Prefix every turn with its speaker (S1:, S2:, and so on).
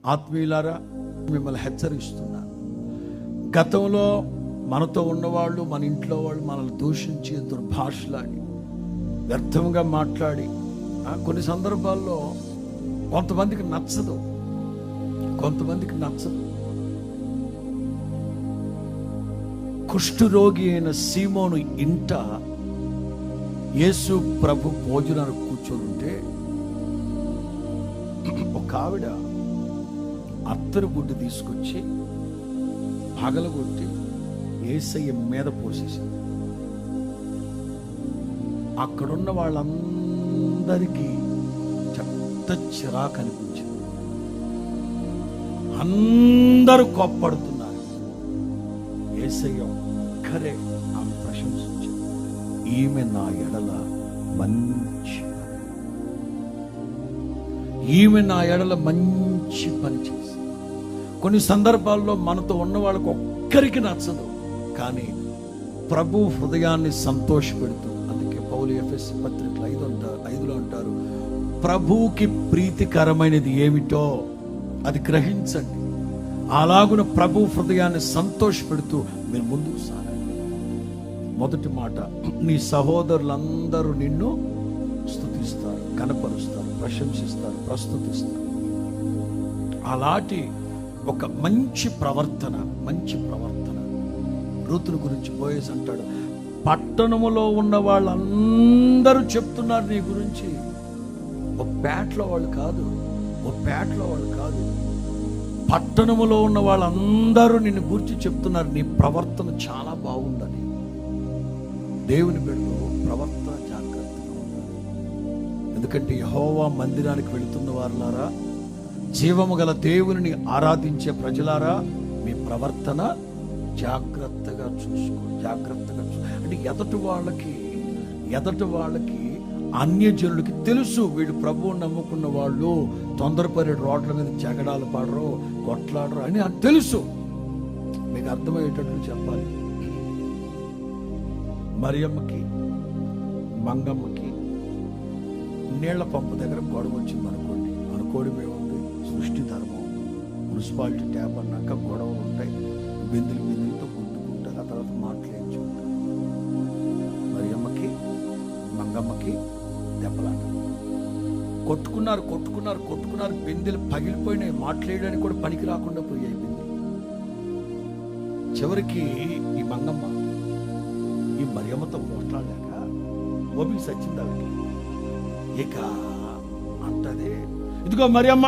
S1: ఆత్మీయులారా, మిమ్మల్ని హెచ్చరిస్తున్నాను. గతంలో మనతో ఉన్నవాళ్ళు, మన ఇంట్లో వాళ్ళు మనల్ని దూషించి దుర్భాషలాడి వ్యర్థంగా మాట్లాడి కొన్ని సందర్భాల్లో కొంతమందికి నచ్చదు. కుష్ఠరోగి అయిన సీమోను ఇంట యేసు ప్రభు భోజనానికి కూర్చొని ఉంటే ఒక ఆవిడ అత్తరు గుడ్డు తీసుకొచ్చి పగలగొట్టి యేసయ్య మీద పోసేసింది. అక్కడున్న వాళ్ళందరికీ చెత్త చిరాకు అనిపించింది. అందరూ కోప్పడుతున్నారు. యేసయ్య ఒక్కరే ఆమె ప్రశంసించారు. ఈమె నా ఎడల మంచి పని చేసి. కొన్ని సందర్భాల్లో మనతో ఉన్న వాళ్ళకు ఒక్కరికి నచ్చదు, కానీ ప్రభు హృదయాన్ని సంతోషపెడుతూ. అందుకే పౌలు ఎఫెసీ పత్రికలు 5:5 అంటారు, ప్రభువుకి ప్రీతికరమైనది ఏమిటో అది గ్రహించండి. అలాగున ప్రభు హృదయాన్ని సంతోషపెడుతూ మీరు ముందుకు సాగండి. మొదటి మాట, నీ సహోదరులందరూ నిన్ను స్తుతిస్తారు, కనపరుస్తారు, ప్రశంసిస్తారు, ప్రస్తుతిస్తారు. అలాంటి ఒక మంచి ప్రవర్తన రూతుని గురించి పోయేసి అంటాడు, పట్టణములో ఉన్న వాళ్ళందరూ చెప్తున్నారు నీ గురించి. ఓ పేటలో వాళ్ళు కాదు, పట్టణములో ఉన్న వాళ్ళందరూ నిన్ను గురించి చెప్తున్నారు. నీ ప్రవర్తన చాలా బాగుందని. దేవుని బిడ్డలు ప్రవర్తన జాగ్రత్తగా ఉండాలి. ఎందుకంటే యెహోవా మందిరానికి వెళుతున్న వారులారా, జీవము గల దేవుని ఆరాధించే ప్రజలారా, మీ ప్రవర్తన జాగ్రత్తగా చూసుకో. అంటే ఎదటి వాళ్ళకి అన్యజనులకి తెలుసు, వీడు ప్రభువుని నమ్ముకున్న వాళ్ళు తొందరపడి రోడ్ల మీద జగడాలు పాడరు, కొట్లాడరు అని తెలుసు. మీకు అర్థమయ్యేటట్లు చెప్పాలి. మరియమ్మకి, మంగమ్మకి నీళ్ల పంపు దగ్గర గొడవ వచ్చింది అనుకోవడమే ఉంది. సృష్టి ధర్మం. మున్సిపాలిటీ ట్యాప్ అన్నాక గొడవలు ఉంటాయి, బిందులతో గుద్దుకుంటారు, ఆ తర్వాత మాట్లాడించుకుంటారు. మరియమ్మకి, మంగమ్మకి దెబ్బలాట. కొట్టుకున్నారు. బిందెలు పగిలిపోయినాయి, మాట్లాడడానికి కూడా పనికి రాకుండా పోయాయి బిందెలు. చివరికి ఈ మంగమ్మ ఈ మరియమ్మతో పోట్లాడాక ఓపిక సచ్చింది ఆవిడకి. ఇక అంటది, ఇదిగో మరియమ్మ,